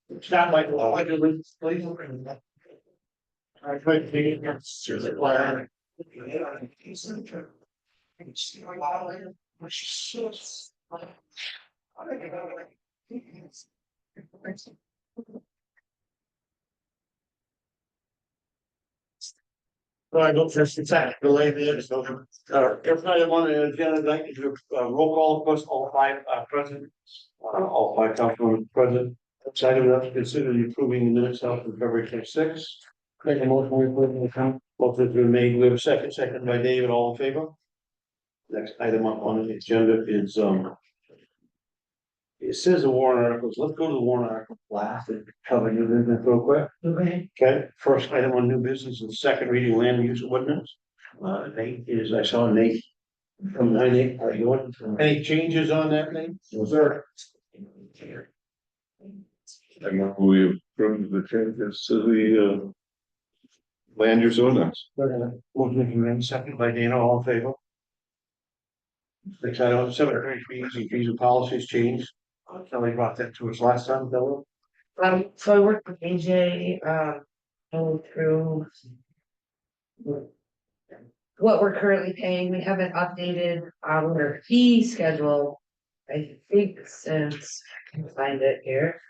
It's not like, oh, I do it, please. I tried to be, it's really glad. Well, I don't just exactly delay the, so, everybody on the agenda, tonight is a roll call, of course, all five, presidents, all five councilmen present. Next item, we have to consider the approving the minutes of February 26th. Make a motion, we put in the account. Motion has been made, we have a second by David, all in favor? Next item up on the agenda is, it says the warrant articles, let's go to the warrant article last and cover new business real quick. Okay, first item on new business and second reading land use ordinance. Nate is, I saw Nate from 98, are you on? Any changes on that, Nate? No, sir. I know we approved the changes to the land use ordinance. Motion made, second by Dana, all in favor? Next item, 733 fees and policies changed. Kelly brought that to us last time, Bill. So I worked with AJ, going through what we're currently paying. We haven't updated our fee schedule, I think, since I can find it here.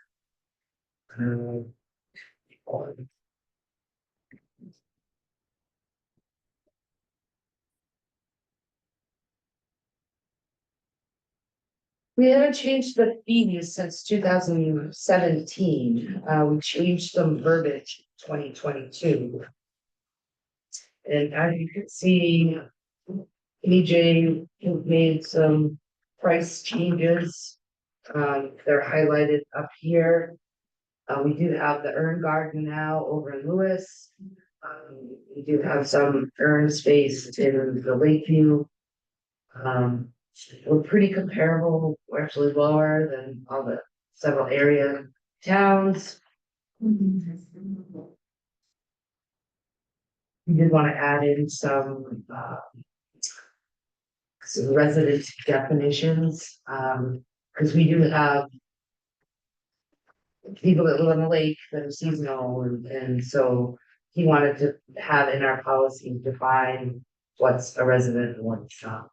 We haven't changed the fees since 2017. We changed some verbiage in 2022. And as you can see, EJ made some price changes. They're highlighted up here. We do have the Earn Garden now over in Lewis. We do have some Earn space in the Lakeview. We're pretty comparable, we're actually lower than all the several area towns. We did want to add in some resident definitions, because we do have people that live on the lake that are seasonal, and so he wanted to have in our policy define what's a resident and what's not.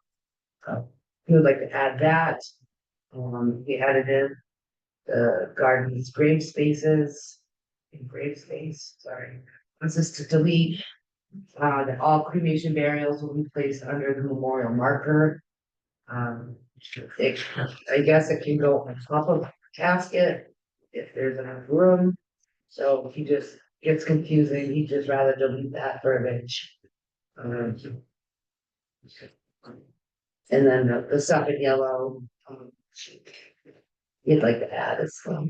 We would like to add that. We added in the gardens, grave spaces, sorry. This is to delete that all cremation burials will be placed under the memorial marker. I guess it can go on top of the casket if there's enough room. So if he just gets confusing, he'd just rather delete that verbiage. And then the stuff in yellow, you'd like to add as well.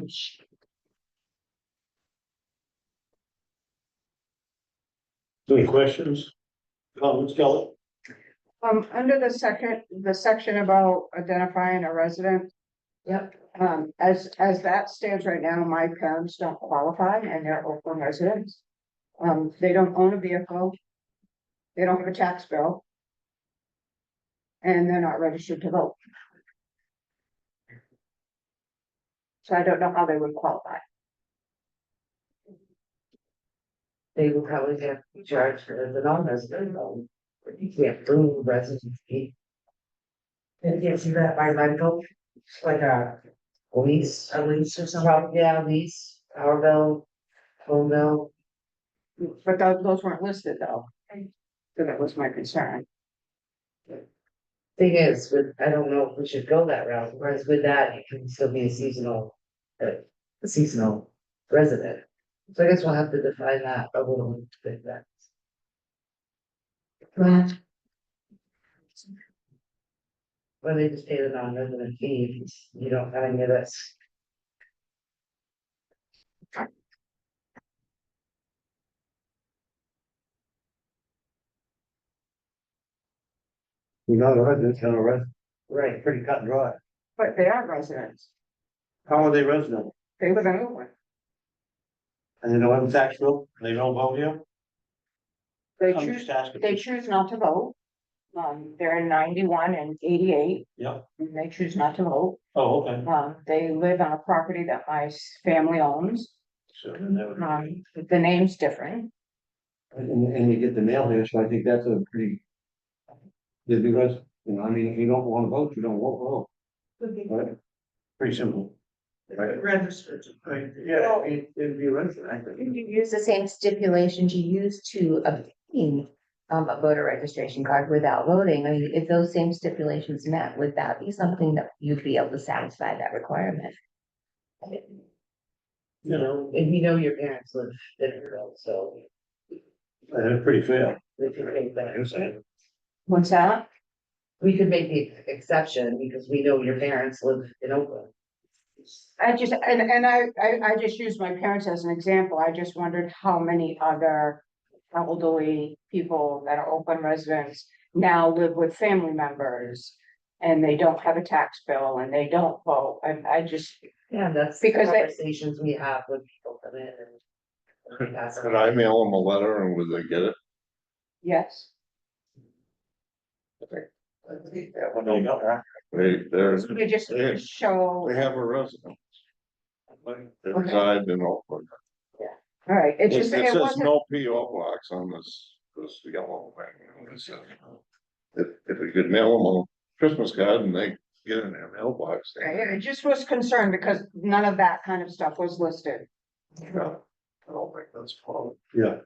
Any questions? Comments, Kelly? Under the section about identifying a resident, Yep. as that stands right now, my parents don't qualify and they're Oakland residents. They don't own a vehicle. They don't have a tax bill. And they're not registered to vote. So I don't know how they would qualify. They will probably have to be charged for the non-resident, you can't prove residency. And you see that by rental, it's like a lease or something, yeah, lease, power bill, phone bill. But those weren't listed though. So that was my concern. Thing is, I don't know if we should go that route, whereas with that, you can still be a seasonal resident. So I guess we'll have to define that a little bit then. Or they just pay the non-resident fee, you don't have any of this. You're not a resident, you're a resident. Right. Pretty cut and dry. But they are residents. How are they resident? They live in Oakland. And they don't have a tax bill? They don't vote here? They I'm choose, just asking. they choose not to vote. They're in 91 and 88, Yeah, and they choose not to vote. oh, okay. They live on a property that my family owns. So, then that would- The name's different. and you get the mail here, so I think that's a pretty. Yeah, because, you know, I mean, if you don't wanna vote, you don't vote, right? Pretty simple. Right. Registered. Right, yeah, it'd be registered, I think. You use the same stipulations you use to obtain a voter registration card without voting. I mean, if those same stipulations met, would that be something that you'd be able to satisfy that requirement? You know, And you know your parents live in Israel, so. that's pretty fair. We could make that, What's that? we could make the exception because we know your parents live in Oakland. I just, and I just used my parents as an example. I just wondered how many other elderly people that are Oakland residents now live with family members. And they don't have a tax bill and they don't vote. I just, Yeah, that's Because they- conversations we have when people come in and. Could I mail them a letter and would they get it? yes. Yeah, when they got that. They You just Yeah. show, have a residence. They reside in Oakland. all right, it It just, it says wasn't, no PO box on this yellow thing. It says, if we could mail them a Christmas card and they get in their mailbox. it just was concerned because none of that kind of stuff was listed. Yeah. I don't think that's problem. Yeah.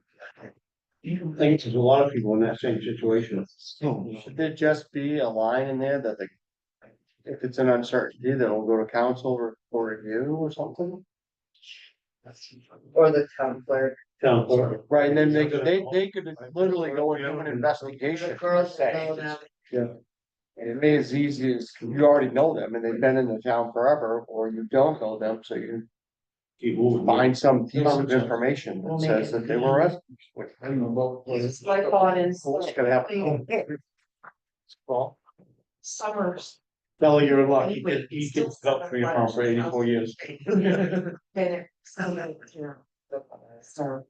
I think there's a lot of people in that same situation. Should there just be a line in there that if it's an uncertainty, then it'll go to council for review or something? Or the town clerk. Town clerk. Right, and then they could literally go and do an investigation. The girls say, know now. And it may as easy as you already know them and they've been in the town forever, or you don't know them, so you Keep moving. find some piece of information that says that they were residents. My thought is. What's gonna happen? Well, Summers. tell her you're lucky, he gets up for your farm for 84 years. So.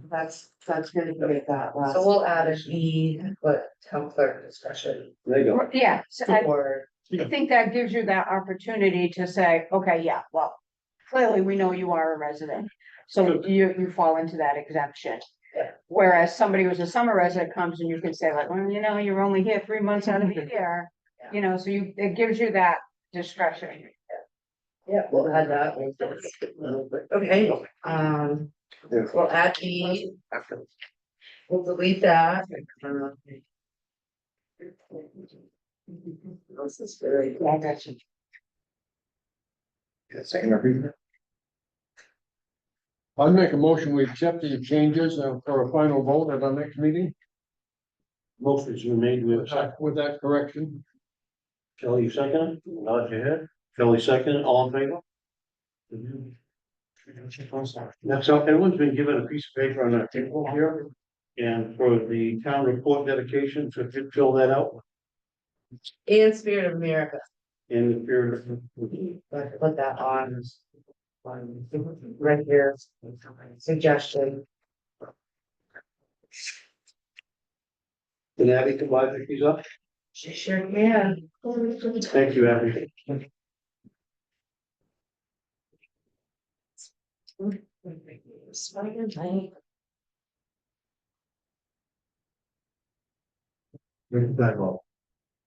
That's gonna be that last. So we'll add a B, but town clerk discussion. There you go. Yeah, so I Or, think that gives you that opportunity to say, okay, yeah, well, clearly we know you are a resident. So you fall into that exemption. Yeah. Whereas somebody who's a summer resident comes and you can say like, well, you know, you're only here 3 months out of the year. You know, so it gives you that discretion. yeah, we'll add that. Okay, we'll add B. We'll delete that. This is very. Yeah, I got you. I'd make a motion, we accept the changes for a final vote at our next meeting Motion's been made with with that correction. Shelley second, nod your head. Shelley second, all in favor? That's all, everyone's been given a piece of paper on their table here. And for the town report dedication, so if you fill that out And Spirit of America, in the period. put that on. Right here, suggestion. Did Abby come by, pick these up? She sure can. Thank you, Abby. That all.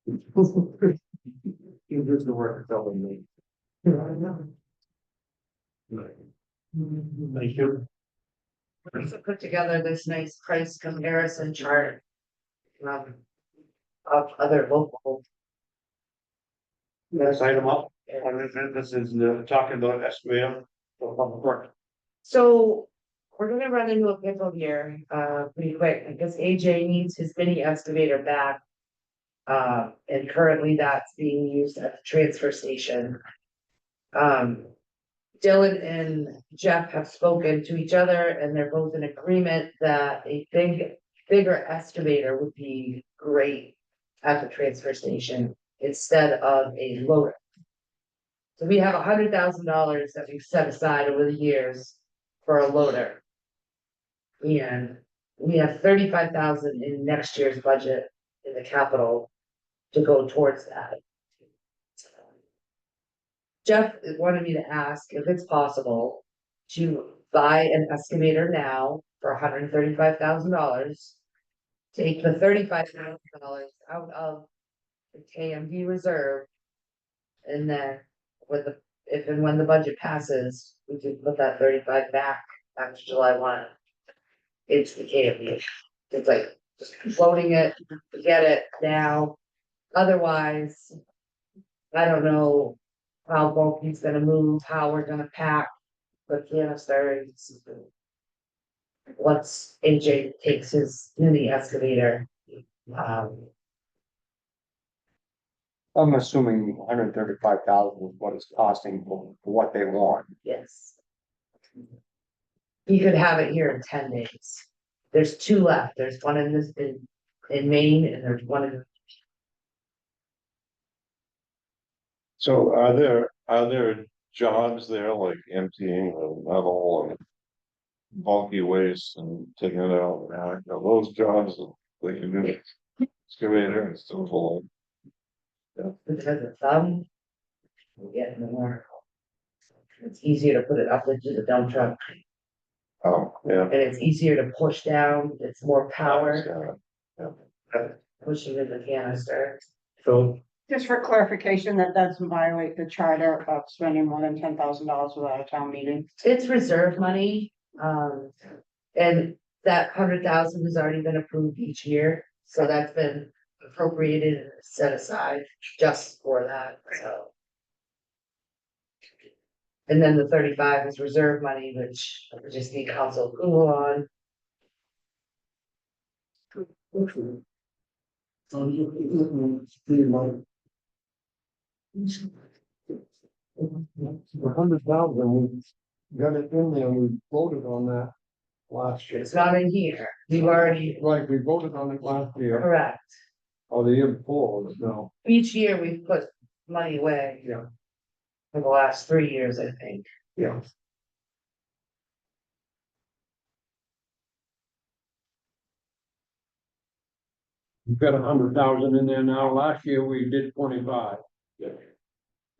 You do the work of me. Thank you. Also put together this nice price comparison chart. Of other local. Next item up, this is talking about estimator for public work. So we're gonna run into a pickle here, pretty quick, because AJ needs his mini excavator back. And currently that's being used at the transfer station. Dylan and Jeff have spoken to each other and they're both in agreement that a bigger excavator would be great at the transfer station instead of a loader. So we have $100,000 that we've set aside over the years for a loader. And we have 35,000 in next year's budget in the capital to go towards that. Jeff wanted me to ask if it's possible to buy an excavator now for $135,000. Take the $35,000 out of the KMV reserve. And then with the, if and when the budget passes, we can put that 35 back after July 1. It's the KMV. It's like just floating it, forget it now. Otherwise, I don't know how bulky's gonna move, how we're gonna pack the canisters. Once AJ takes his mini excavator. I'm assuming 135,000 is what it's costing for what they want. Yes. You could have it here in 10 days. There's 2 left. There's one in this, in Maine, and there's one in. So are there jobs there like emptying the metal and bulky waste and taking it out? Now, those jobs that they can do excavator and still full Because of thumb. We're getting more. It's easier to put it up into the dump truck, of, yeah. and it's easier to push down. It's more power Yeah. pushing in the canister. So, Just for clarification, that doesn't violate the charter of spending more than $10,000 without a town meeting. It's reserve money, and that 100,000 has already been approved each year, so that's been appropriated and set aside just for that, so. And then the 35 is reserve money, which we just need council approval on. The 100,000, we got it in there, we voted on that last year. It's not in here, we've already, Right, we voted on it last year, correct, or the year before, no. each year we've put money away. Yeah. For the last 3 years, I think. Yeah. We've got 100,000 in there now. Last year we did 25. Yeah.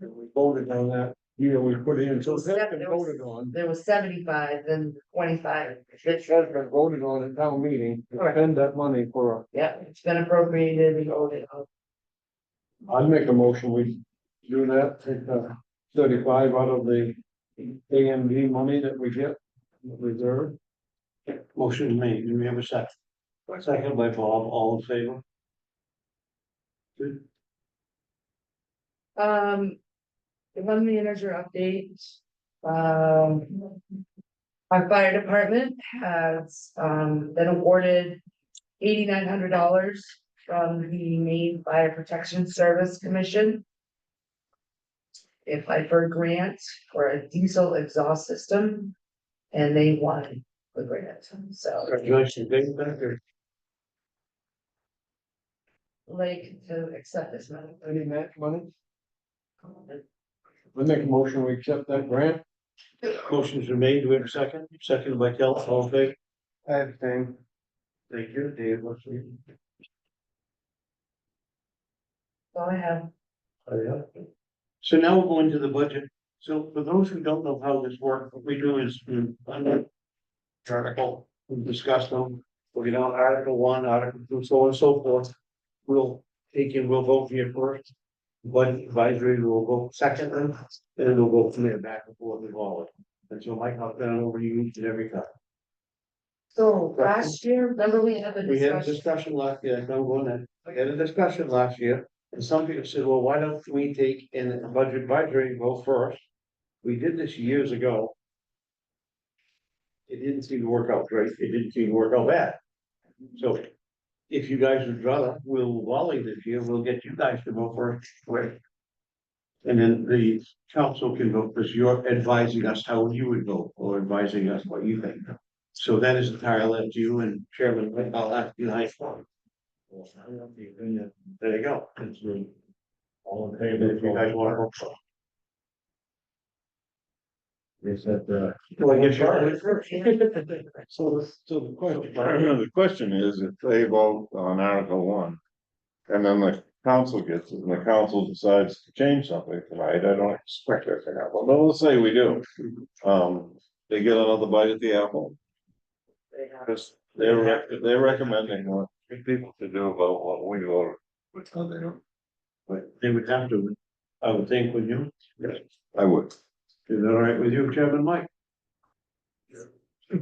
And we voted on that year we put in, so that's been voted on. There was 75, then 25. It has been voted on at town meeting to Correct. spend that money for, Yeah, it's been appropriated and voted on. I'd make a motion, we do that, take the 35 out of the AMV money that we get, reserve. motion made, do we have a second? Second by Bob, all in favor? Good. One manager update. Our fire department has, been awarded $8,900 from the Maine Fire Protection Service Commission. They applied for a grant for a diesel exhaust system, and they won the grant, so. Congratulations, Dave, back there. Like to accept this money. Any match money? I make a motion, we accept that grant. Motion's been made, do we have a second? Second by Kel, all in favor? Everything. Thank you, Dave, what's your? All I have. Oh, yeah. So now we're going to the budget. So for those who don't know how this works, what we do is, under article, we discuss them. We get on Article 1, Article 2, so on and so forth. We'll we'll vote here first. Budget advisory will vote second, and then we'll go from there back and forth with all of them. And so Mike, I'll turn it over to you each and every time. So last year, remember we had a We had a discussion, discussion last year, I'm going in, we had a discussion last year, and some people said, well, why don't we take in a budget advisory and go first? We did this years ago. It didn't seem to work out great, it didn't seem to work out bad. So if you guys would rather, we'll volley this year, we'll get you guys to go first, wait. And then the council can vote, because you're advising us how you would vote, or advising us what you think. So that is entirely up to you, and Chairman, I'll ask you nice one. There you go. It's really all in favor, if you guys want to vote for. Is that, well, I guess you're first. So the question is, if they vote on Article 1, and then the council gets it, and the council decides to change something tonight, I don't expect that to happen, but let's say we do. They get another bite at the apple, They have- because they're recommending what people to do about what we voted. What's how they do. But they would have to, I would think, with you. I would. Is that all right with you, Chairman Mike?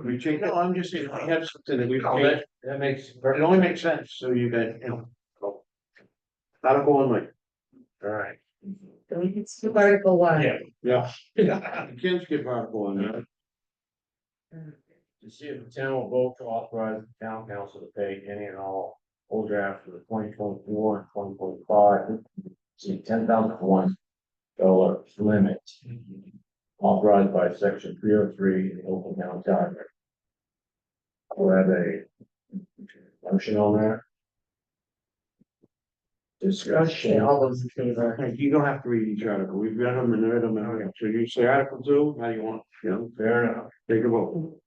We change, no, I'm just saying, we have something that we, that makes, it only makes sense, so you guys, you know. Article one, Mike. All right. So we can skip Article 1. Yeah. You can't skip article one, yeah. To see if the town will vote to authorize the town council to pay any and all overdraft for the 2024 and 2025. See $10,001 limit. Authorized by section 303 in the Oakland Town Charter. We'll have a motion on that. Okay, Discussion. all those in favor? Okay, you don't have to read each article, we've read them and read them, and so you say article two, how do you want, you know, Fair enough. take a vote.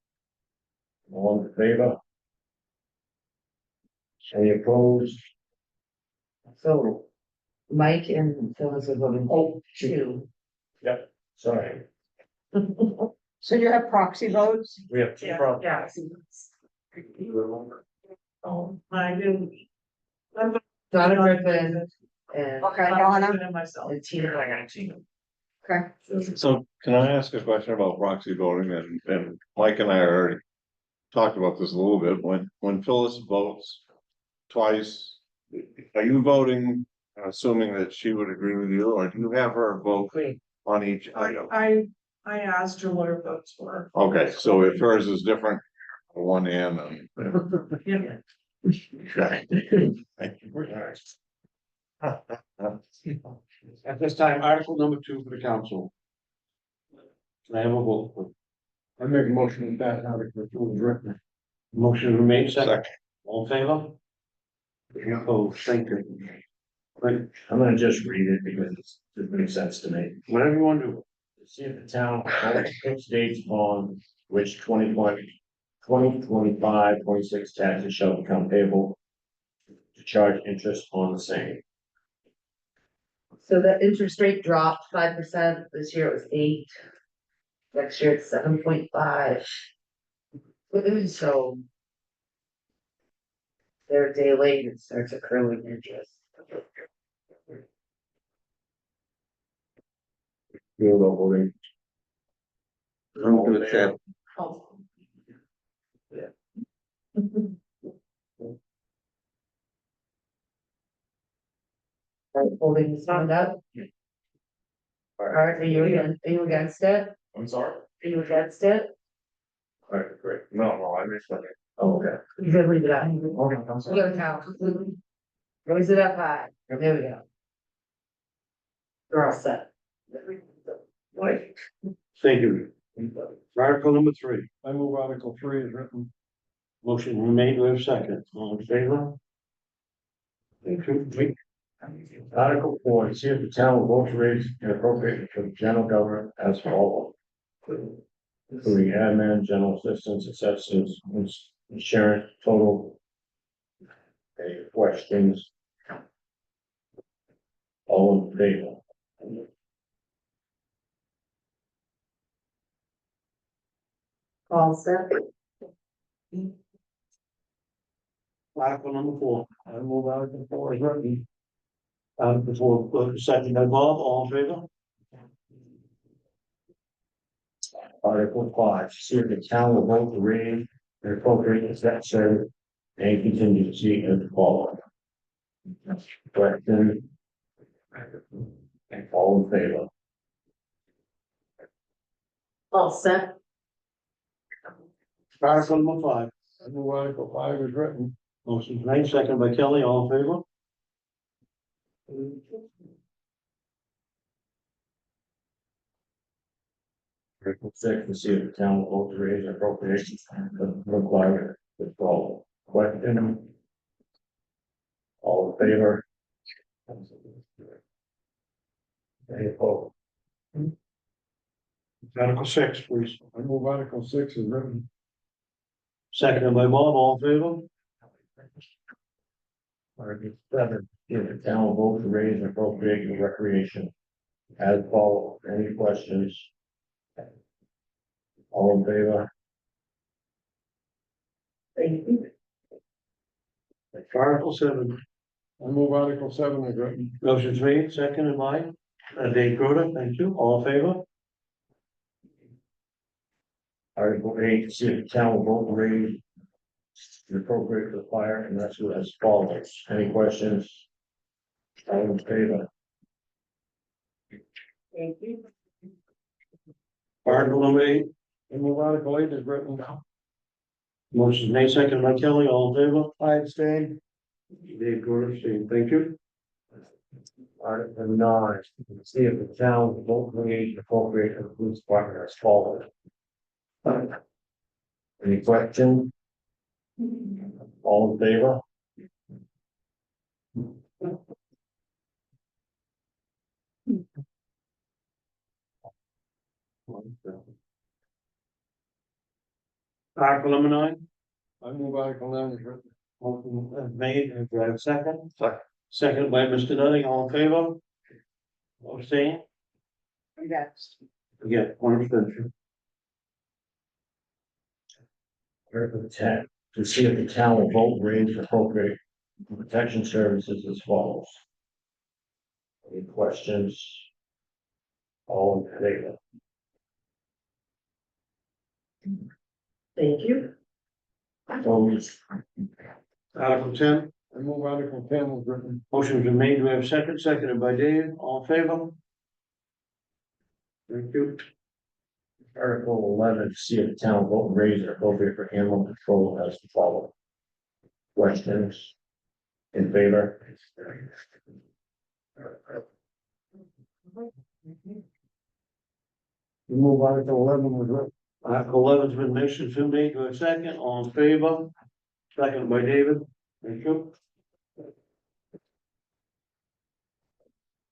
All in favor? Any opposed? So Mike and Phyllis are voting. Oh, two. Sorry, So you have proxy votes? we have two problems. Yeah. I do. Donna Griffin and. Okay, Donna, And Tina. okay. So can I ask a question about proxy voting, and Mike and I already talked about this a little bit, when Phyllis votes twice, are you voting, assuming that she would agree with you, or do you have her vote on each item? I asked her what her votes were. Okay, so if hers is different, on one hand, Yeah. okay. Thank you. At this time, article number two for the council. Can I have a vote? I make a motion that Article 2 is written. Motion remains second, Second. all in favor? Oh, thank you. Right, I'm gonna just read it because it makes sense to me. whatever you want to do. To see if the town fixed dates upon which 2025, 26 taxes shall become payable to charge interest on the same. So the interest rate dropped 5%. This year it was 8. Next year it's 7.5. So. They're a day late, it starts accruing interest. Field voting. I'm gonna check. Holding this one up. Art, are you against it? I'm sorry? Are you against it? All right, great. No, I missed that. Oh, okay. You can leave it out. Okay, I'm We sorry. gotta count. Raise it up high. There we go. You're all set. Thank you. Article number three, I move Article 3 is written. motion remained with second, all in favor? Thank you. Mike. Article 4, to see if the town will vote to raise and appropriate for the general government as follows. Including admin, general assistance, assessments, insurance, total. Any questions? All in favor? All set. Article number four, I move Article 4 is written. before, second by Bob, all in favor? Article 5, to see if the town will vote to raise and appropriate its debt service and contingency as follows. Question. And all in favor? All set. Article number five, I move Article 5 is written. motion made, second by Kelly, all in favor? Article 6, to see if the town will vote to raise and appropriate its required as follows. Question. All in favor? Any opposed? Article six, please, I move Article 6 is written. second by Bob, all in favor? Article 7, if the town will vote to raise and appropriate the recreation. As follows, any questions? All in favor? Thank you. Article 7, I move Article 7 is written. motion's made, seconded by Dave Groder, thank you, all in favor? Article 8, see if the town will vote to raise and appropriate the fire and rescue as follows. Any questions? All in favor? Thank you. Article number 8, I move Article 8 is written now. motion's made, seconded by Kelly, all in favor? I abstain. Dave Groder, abstained. Thank you. Article 9, see if the town will vote to raise and appropriate the police department as follows. Any questions? All in favor? Article number 9, I move Article 9 is written. motion made, and do I have a second? Second by Mr. Nutting, all in favor? Abstain? Yes. Yeah, one abstention. Article 10, to see if the town will vote raise and appropriate protection services as follows. Any questions? All in favor? Thank you. Opposed? Article 10, I move Article 10 is written. motion's been made, do we have a second? Seconded by Dave, all in favor? Thank you. Article 11, to see if the town will vote raise and appropriate for animal control as follows. Questions? In favor? I move Article 11 is written. Article 11's been motion's been made, do we have a second? All in favor? Seconded by David, thank you.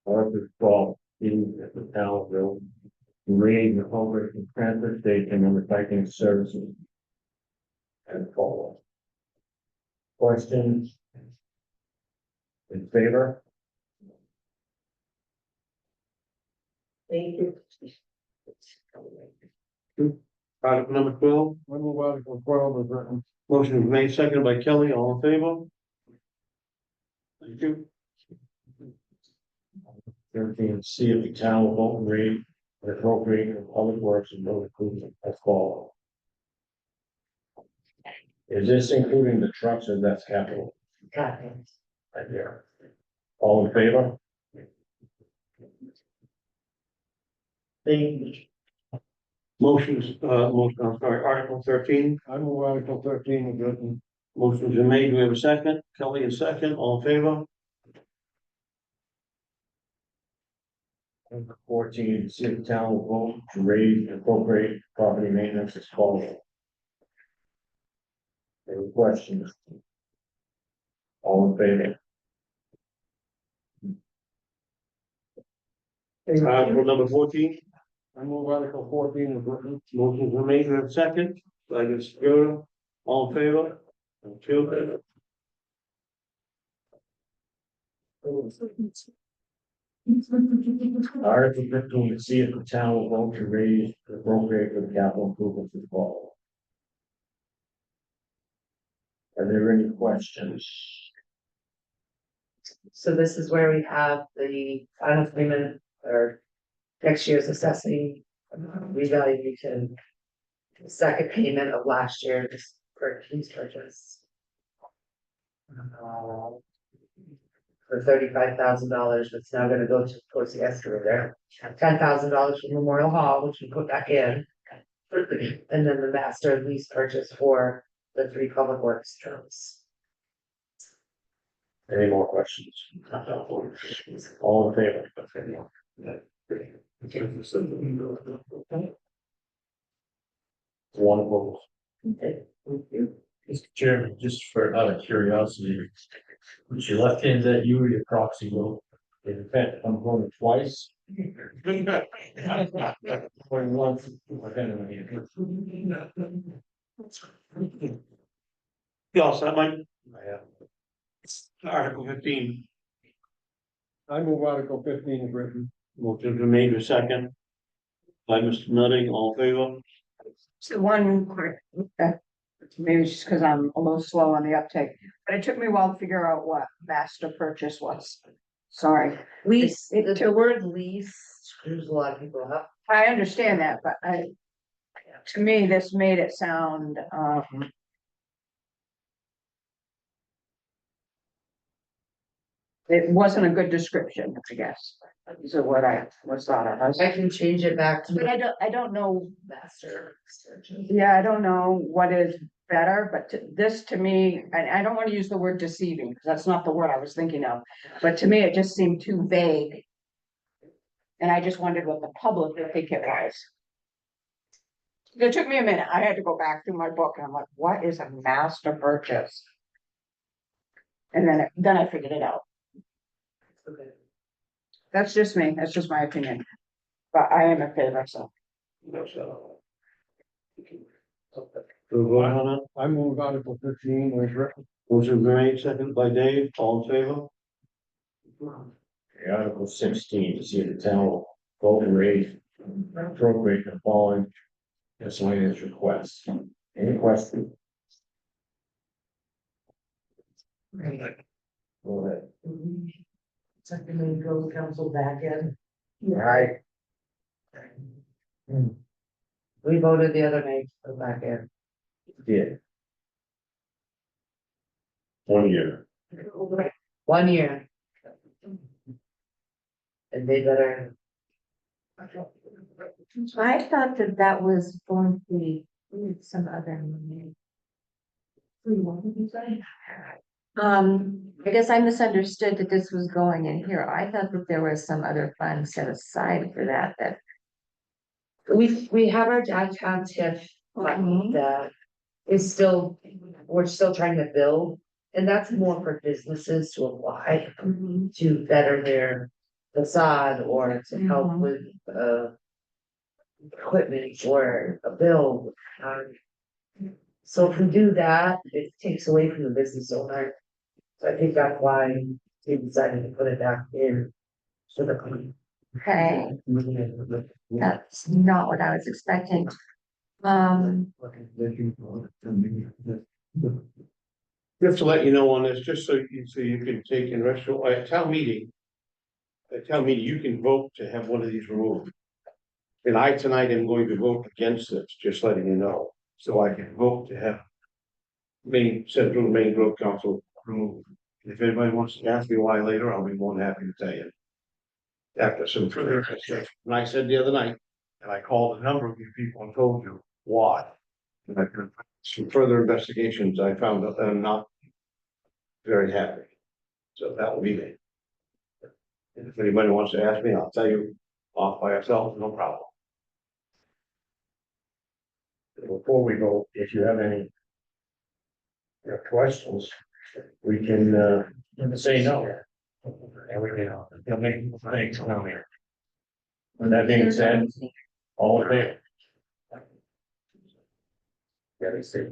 Article 12, see if the town will raise and appropriate for transfer station and recycling services as follows. Questions? In favor? Thank you. Article number 12, I move Article 12 is written. motion was made, seconded by Kelly, all in favor? Thank you. 13, see if the town will vote and raise and appropriate for public works and road improvement as follows. Is this including the trucks or that's capital? Got it. Right there. All in favor? Thank you. I'm sorry, Article 13, I move Article 13 is written. motion's been made, do we have a second? Kelly is second, all in favor? Number 14, see if the town will vote to raise and appropriate property maintenance as follows. Any questions? All in favor? Article number 14, I move Article 14 is written. motion's been made, do we have a second? By Mr. Yoder, all in favor? Thank you. Article 15, see if the town will vote to raise and appropriate for the capital improvements as follows. Are there any questions? So this is where we have the final payment or next year's assessing revaluation. Second payment of last year's police purchase. For $35,000, it's now gonna go towards the excavator. $10,000 from Memorial Hall, which we put back in. And then the master lease purchase for the 3 public works trucks. Any more questions? All in favor? One opposed. Okay, thank you. Mr. Chairman, just for out of curiosity, was your left hand that you or your proxy vote? In fact, I'm voting twice. Going once. You all set, Mike? I have Article 15, I move Article 15 is written. Motion been made to second. By Mr. Nutting, all in favor? So one quick, maybe it's just because I'm a little slow on the uptake, but it took me a while to figure out what master purchase was. Sorry, Lease, the word lease screws a lot of people up. I understand that, but to me, this made it sound, it wasn't a good description, I guess, is what I was thought of. I can change it back But to I don't know, master. yeah, I don't know what is better, but this to me, and I don't want to use the word deceiving, because that's not the word I was thinking of. But to me, it just seemed too vague. And I just wondered what the public would think it was. It took me a minute. I had to go back through my book and I'm like, what is a master purchase? And then I figured it out. That's just me. That's just my opinion. But I am in favor, so. To vote on it, I move Article 15 is written. motion been made, second by Dave, all in favor? Okay, Article 16, to see if the town will vote and raise appropriate the following miscellaneous requests. Any questions? Go ahead. Second, go council back in. Right. We voted the other night, to go back in. Yeah. 1 year. 1 year. And they better. I thought that that was going to be some other money. I guess I misunderstood that this was going in here. I thought that there was some other fund set aside for that, that. We have our downtown TIF fund that is still, we're still trying to build. And that's more for businesses to apply to better their facade or to help with equipment or a bill. So if we do that, it takes away from the business owner. So I think that's why we decided to put it back in. So the. Okay, that's not what I was expecting. Just to let you know on this, just so you can take in retro, at town meeting. At town meeting, you can vote to have one of these removed. And I tonight am going to vote against this, just letting you know, so I can vote to have. Central Maine Growth Council removed. If anybody wants to ask me why later, I'll be more than happy to tell you. After some further investigation, and I said the other night, and I called a number of you people and told you why. And after some further investigations, I found that I'm not very happy. So that will be me. And if anybody wants to ask me, I'll tell you off by ourselves, no problem. Before we go, if you have any questions, we can say no. And we can, you'll make mistakes down here. With that being said, all in favor? Gotta say.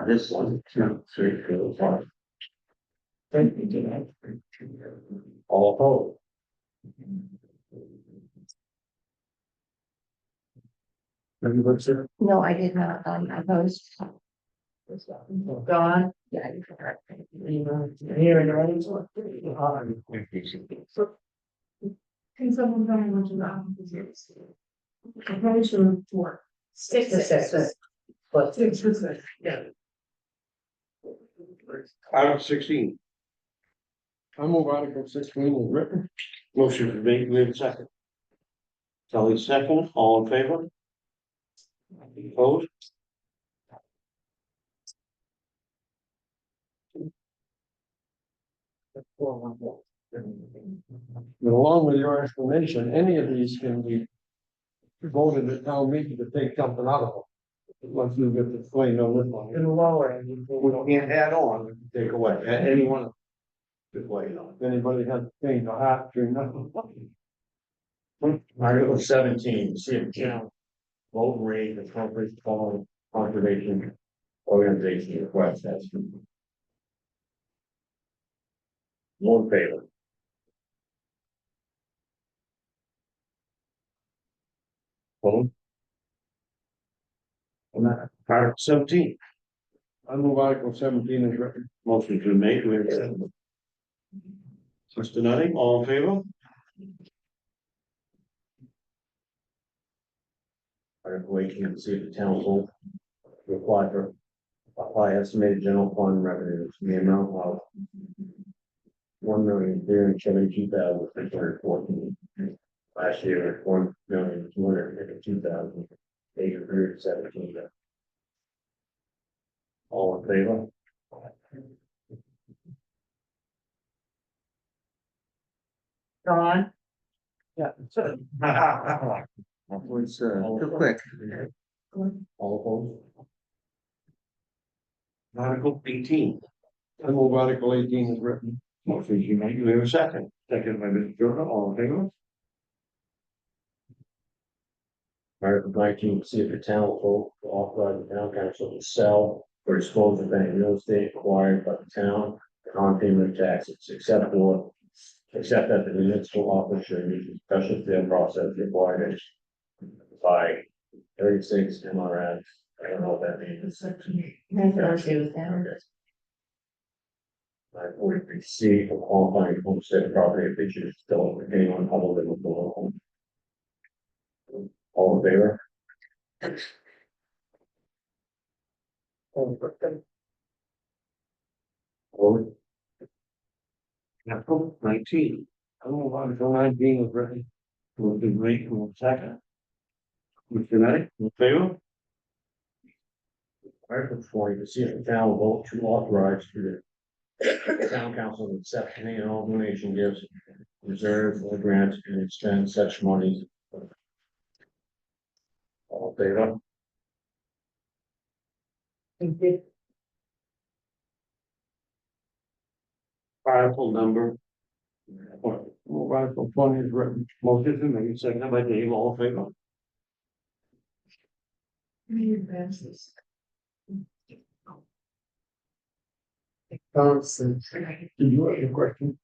This 1, 2, 3, 4, 5. All opposed? Everybody said? No, I did not, oppose. Dawn, Yeah, you're correct. here and ready. Can someone tell me what your office is? I probably should report. Six to six. But 6%. Yeah. Article 16, I move Article 16 is written. motion for me, we have a second. Kelly second, all in favor? Opposed? But along with your explanation, any of these can be voted at town meeting to take something out of them. Once you get the explain on this one. in lower. We can't add on, take away, any one. Good way, If anybody has to change a hat, do nothing. Article 17, see if the town vote rate appropriate the following conservation organization request that's. More in favor. Opposed? Article 17, I move Article 17 is written. motion's been made, we have a second. Mr. Nutting, all in favor? Article 18, to see if the town will apply estimated general fund revenues in the amount of 1,372,614. Last year, 1,252,817. All in favor? Dawn, Was, too quick. All opposed? Article 18, I move Article 18 is written. motion's been made, we have a second. Second by Mr. Jordan, all in favor? Article 19, to see if the town will vote to authorize the town council to sell or dispose of any real estate acquired by the town on payment of taxes, except that the municipal office should use a special sale process required by 36 MRS. I don't know what that means. I'm okay with that. Okay. 43C for qualifying homestead property features still remain on public livable home. All in favor? Opposed? Article 19, I move Article 19 is written. motion's been made, we have a second. Mr. Nutting, in favor? Article 20, to see if the town will vote to authorize to the town council to accept any and all donation gifts, reserve or grant and expend such monies. All in favor? Article number. Move Article 20 is written. Motion's been made, second by Dave, all in favor? advances. Johnson. Did you have a question?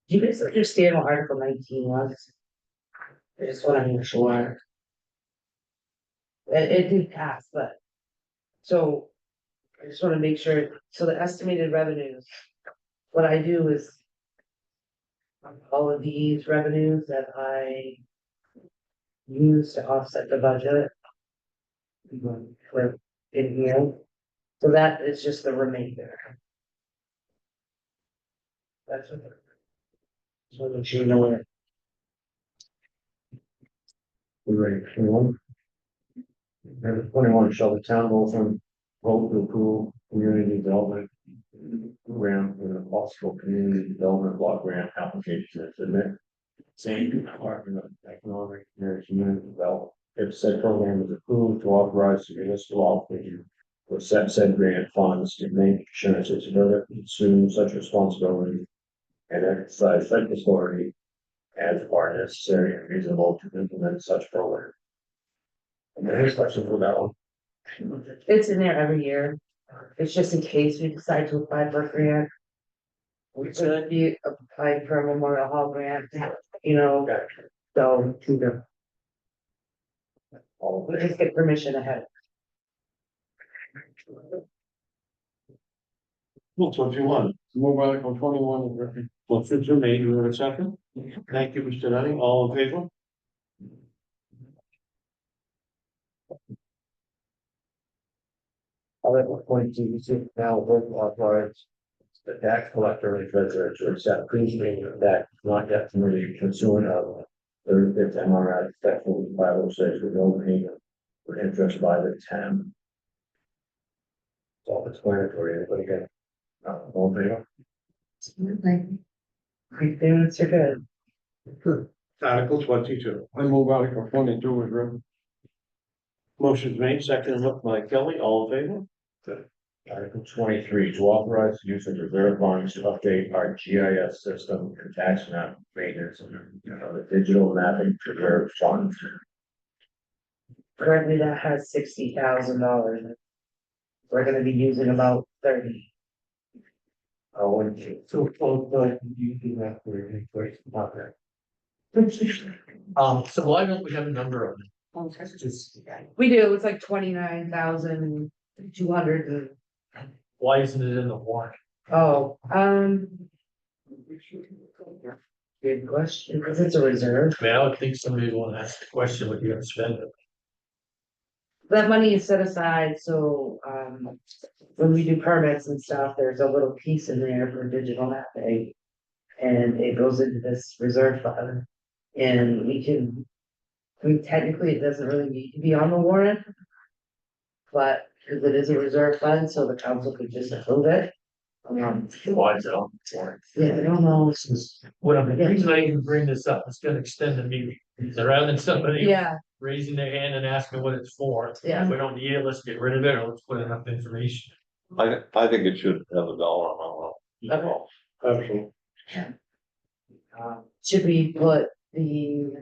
Do you guys understand what Article 19 was? I just wanna make sure. It did pass, but. So. I just wanna make sure, so the estimated revenues. What I do is. All of these revenues that I. Use to offset the budget. For in here. So that is just the remainder. That's what. So that you know it. We ready for 21? Article 21, shall the town vote to approve community development program with a possible community development block grant application to submit. Same Department of Economic and Community Development. If said program is approved to authorize the municipal officer to said grant funds to make assurances to assume such responsibility and exercise such authority as are necessary and reasonable to implement such program. And there is question for that one. It's in there every year. It's just in case we decide to apply for a grant. We should be applying for a Memorial Hall grant, you know, so. All We just get permission ahead. That's what you want. Move Article 21 is written. Motion's been made, we have a second. Thank you, Mr. Nutting, all in favor? Article 22, see if now will authorize the tax collector and treasurer to accept pre-payment tax not yet committed pursuant of 35th MRS section 506 with no payment for interest by the town. Self-explanatory, anybody get? All in favor? Payments are good. Article 22, I move Article 22 is written. motion's made, second by Kelly, all in favor? Article 23, to authorize the use of reserve funds to update our GIS system and tax map maintenance of the digital mapping reserve funds. Currently that has $60,000. We're gonna be using about 30. Oh, and So, you do that for any place, not that. So why don't we have a number on it? Just, We do, it's like 29,200 and, why isn't it in the warrant? oh, good question, because it's a reserve. I mean, I would think somebody would want to ask the question, what you're gonna spend it. That money is set aside, so, when we do permits and stuff, there's a little piece in there for digital mapping. And it goes into this reserve fund. And we can, I mean, technically, it doesn't really need to be on the warrant. But, because it is a reserve fund, so the council could just approve it. Why is it on the warrant? Yeah, I don't know. Well, the reason I even bring this up, it's gonna extend the meeting. So rather than somebody Yeah, raising their hand and asking what it's for. Yeah. If we don't need it, let's get rid of it, or let's put enough information. I think it should have a dollar amount. okay. Absolutely. Should we put the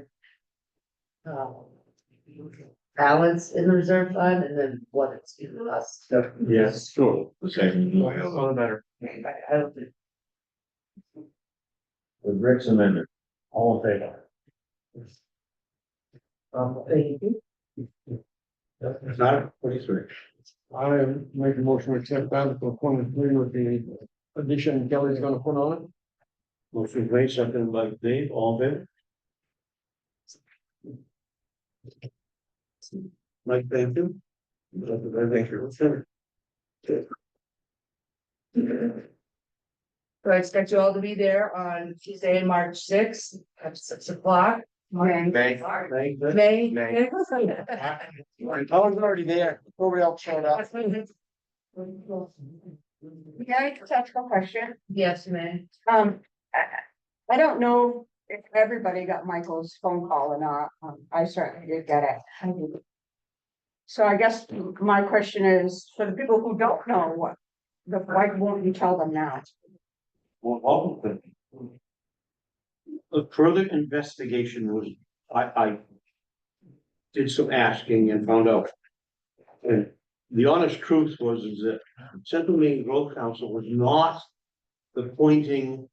balance in the reserve fund and then what it's due to us? Yes. Sure. The same. All the better. I don't think. With Rick's amendment, all in favor? Thank you. Not 23. I make a motion to accept Article 23 with the addition Kelly's gonna put on it. Motion made, seconded by Dave, all in favor? Mike, thank you. Thank you. So I expect you all to be there on Tuesday, March 6th at 6 o'clock. May. May. May. I was already there, nobody else showed up. Can I just ask a question? Yes, May. I don't know if everybody got Michael's phone call or not. I certainly did get it. So I guess my question is, for the people who don't know why won't you tell them now? Well, a further investigation was, I did some asking and found out. And the honest truth was is that Central Maine Growth Council was not the pointing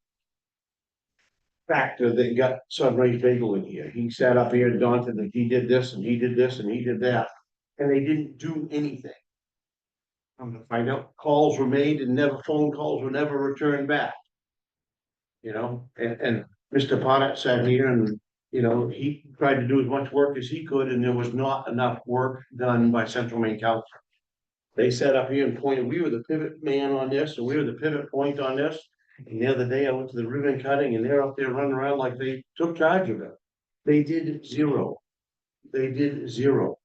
factor that got Sunray Bagel in here. He sat up here and daunted that he did this and he did this and he did that, and they didn't do anything. I'm gonna find out calls were made and phone calls were never returned back. You know, and Mr. Bonnet sat here and, you know, he tried to do as much work as he could, and there was not enough work done by Central Maine Council. They sat up here and pointed, we were the pivot man on this, and we were the pivot point on this. And the other day I went to the ribbon cutting and they're up there running around like they took charge of it. They did zero. They did zero.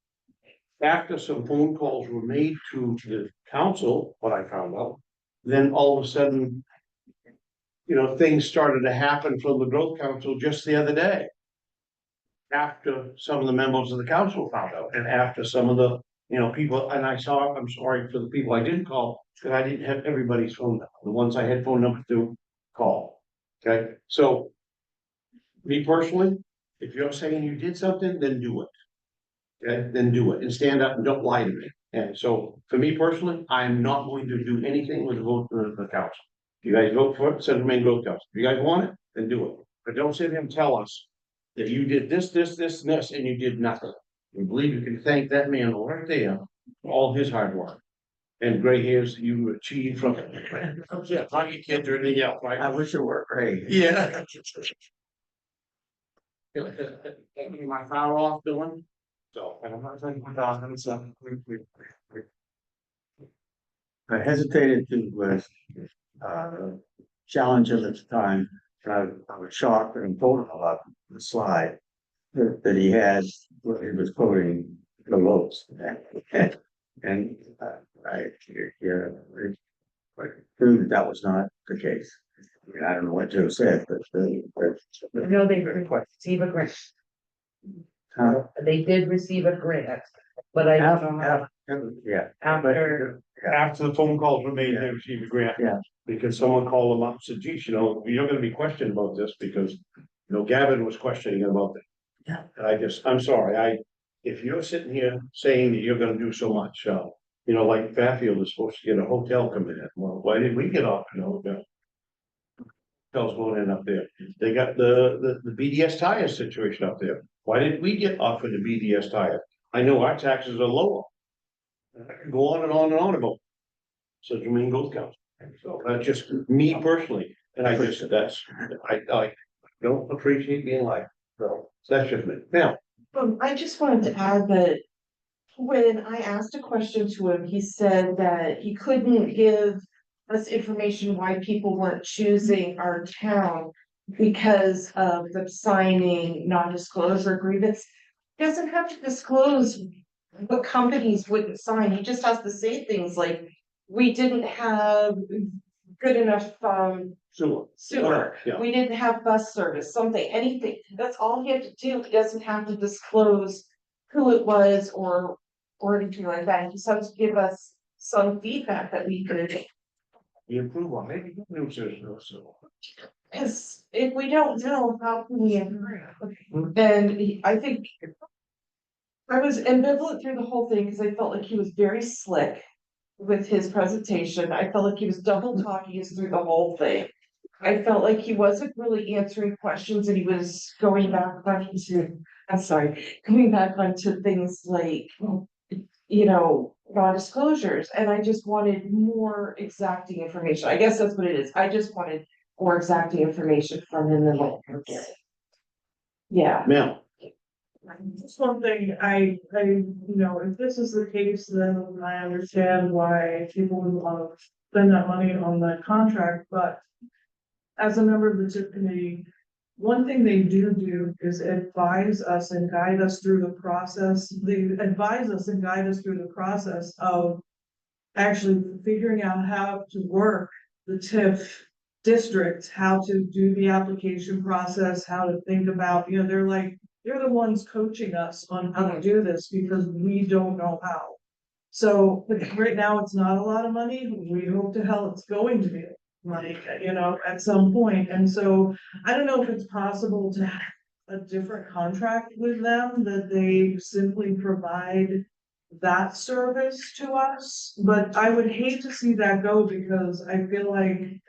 After some phone calls were made to the council, what I found out, then all of a sudden, you know, things started to happen from the growth council just the other day. After some of the members of the council found out, and after some of the, you know, people, and I'm sorry for the people I didn't call, because I didn't have everybody's phone number, the ones I had phone number to call. Okay, so me personally, if you're saying you did something, then do it. Okay, then do it and stand up and don't lie to me. And so for me personally, I am not going to do anything with the vote for the council. If you guys vote for it, Central Maine Growth Council. If you guys want it, then do it. But don't sit here and tell us that you did this, this, this, and this, and you did nothing. We believe you can thank that man right there for all his hard work. And gray hairs that you achieved from it. Yeah, hockey kids or anything else, right? I wish it were gray. Yeah. Am I far off, Dylan? So, and I'm not saying we're done, so I hesitated to, challenge him at the time, and I was shocked and told him about the slide that he had, where he was quoting the votes. And, I proved that was not the case. I mean, I don't know what Joe said, but. No, they receive a grant. They did receive a grant, but I don't know Yeah. after. after the phone calls were made, they received a grant. Yeah. Because someone called them up and said, geez, you know, you're gonna be questioned about this because, you know, Gavin was questioning about that. Yeah. And I'm sorry, if you're sitting here saying that you're gonna do so much, you know, like Fairfield is supposed to get a hotel coming in, well, why did we get off in a hotel? hell's going in up there. They got the BDS tire situation up there. Why didn't we get offered the BDS tire? I know our taxes are lower. I could go on and on and on about such a mean goat council. So that's just me personally, and I don't appreciate being like, so that's just me. Now, I just wanted to add that when I asked a question to him, he said that he couldn't give us information why people weren't choosing our town because of the signing non-disclosure agreements. He doesn't have to disclose what companies wouldn't sign. He just has to say things like, we didn't have good enough sewer. Yeah. We didn't have bus service, something, anything. That's all he had to do. He doesn't have to disclose who it was or anything like that. He just has to give us some feedback that we could. you improve on, maybe good news is no so. Cause if we don't know, how can we improve? And I think. I was ambivalent through the whole thing because I felt like he was very slick with his presentation. I felt like he was double talking us through the whole thing. I felt like he wasn't really answering questions and he was going back onto, going back onto things like, non-disclosures. And I just wanted more exacting information. I guess that's what it is. I just wanted more exacting information from him than what. Yeah. Now, Just one thing, if this is the case, then I understand why people would want to spend that money on that contract, but. As a member of the TIP committee, one thing they do is advise us and guide us through the process. They advise us and guide us through the process of. Actually figuring out how to work the TIF district, how to do the application process, how to think about, they're the ones coaching us on how to do this because we don't know how. So right now, it's not a lot of money. We hope to hell it's going to be money, at some point. And so I don't know if it's possible to have a different contract with them, that they simply provide that service to us. But I would hate to see that go because I feel like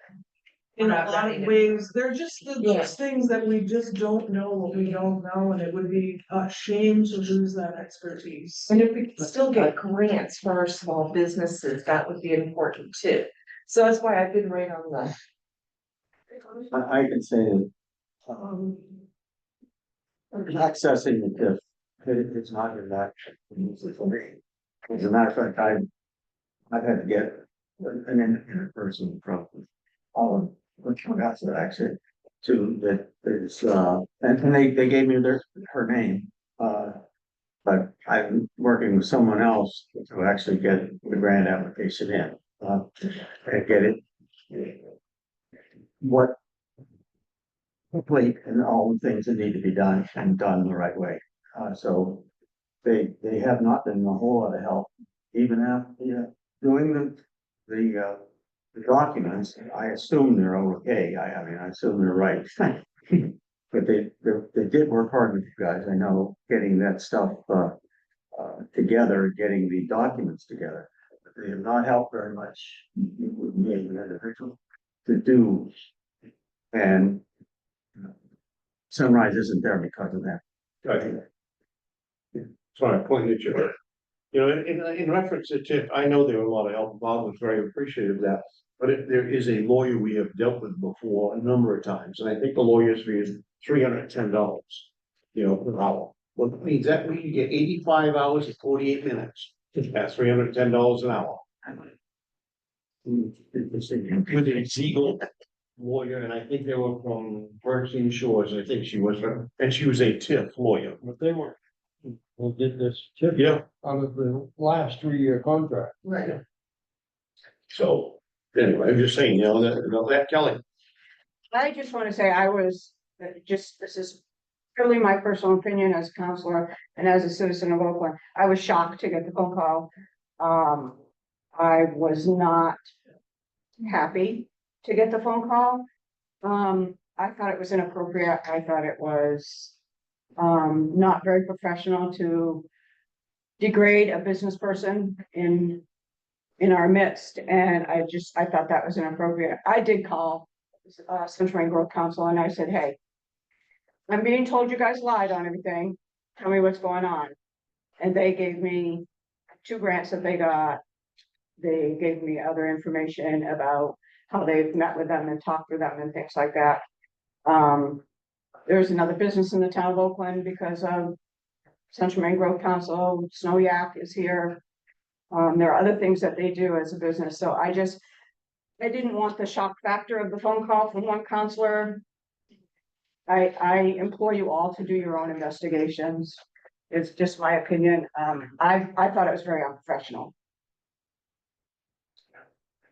in a lot of ways, they're just those things that we just don't know what we don't know, and it would be a shame to lose that expertise. And if we could still get grants for our small businesses, that would be important too. So that's why I've been right on the. I can say that. Accessing the TIF, it's not in that. As a matter of fact, I've had to get an independent person from all of which one got that actually to that is and they gave me her name. But I'm working with someone else to actually get the grant application in and get it what complete and all the things that need to be done and done the right way. So they have not been a whole lot of help, even after doing the documents. I assume they're okay. I assume they're right. But they did work hard with you guys. I know getting that stuff together, getting the documents together. But they have not helped very much with me as an individual to do. And Sunrise isn't there because of that. I think. Sorry, I pointed at you. In reference to TIF, I know there were a lot of help. Bob was very appreciative of that. But there is a lawyer we have dealt with before a number of times, and I think the lawyer's fee is $310, per hour. Well, that means you get 85 hours and 48 minutes. That's $310 an hour. With an legal lawyer, and I think they were from Berkshire Shores. I think she was, and she was a TIF lawyer. But they were. We'll get this tip. Yeah. Out of the last 3-year contract. Right. So anyway, I'm just saying, that Kelly. I just want to say this is purely my personal opinion as a counselor and as a citizen of Oakland. I was shocked to get the phone call. I was not happy to get the phone call. I thought it was inappropriate. I thought it was not very professional to degrade a business person in our midst. And I thought that was inappropriate. I did call Central Maine Growth Council, and I said, hey, I'm being told you guys lied on everything. Tell me what's going on. And they gave me 2 grants that they got. They gave me other information about how they've met with them and talked with them and things like that. There's another business in the town of Oakland because of Central Maine Growth Council. Snow Yak is here. There are other things that they do as a business, so I didn't want the shock factor of the phone call from one counselor. I implore you all to do your own investigations. It's just my opinion. I thought it was very unprofessional.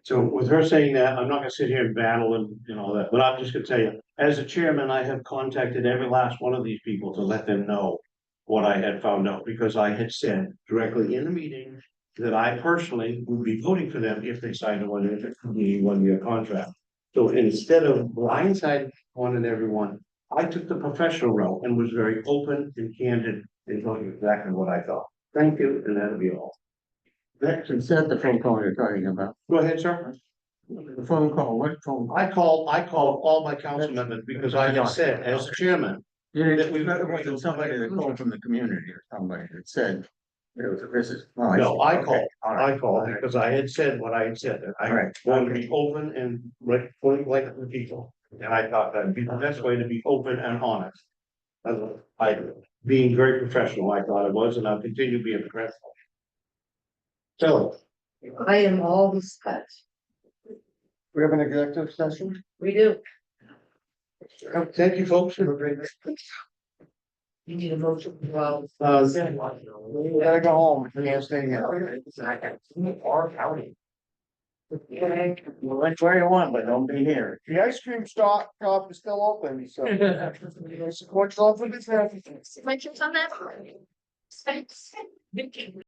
So with her saying that, I'm not gonna sit here and battle and all that, but I'm just gonna tell you, as a chairman, I have contacted every last one of these people to let them know what I had found out, because I had said directly in the meeting that I personally would be voting for them if they signed a 1-year contract. So instead of blindsiding one and everyone, I took the professional route and was very open and candid and told you exactly what I thought. Thank you, and that'll be all. Next, is that the phone call you're talking about? Go ahead, sir. The phone call, what phone? I called all my council members because I had said, as chairman, Yeah, that we- it wasn't somebody that called from the community or somebody that said. It was a business. Oh, no, see. I Okay, called, all right, I called all right. because I had said what I had said. that I All right. wanted to be open and right, point blank with people. And I thought that'd be the best way to be open and honest. Being very professional, I thought it was, and I'll continue being professional. So, I am all set. We have an executive session? We do. thank you, folks. Have a great night. You need a motion, well. We gotta go home, we can't stay here. Our county. You went where you want, but don't be here. The ice cream shop is still open, so. Support all for business. Mentions on that?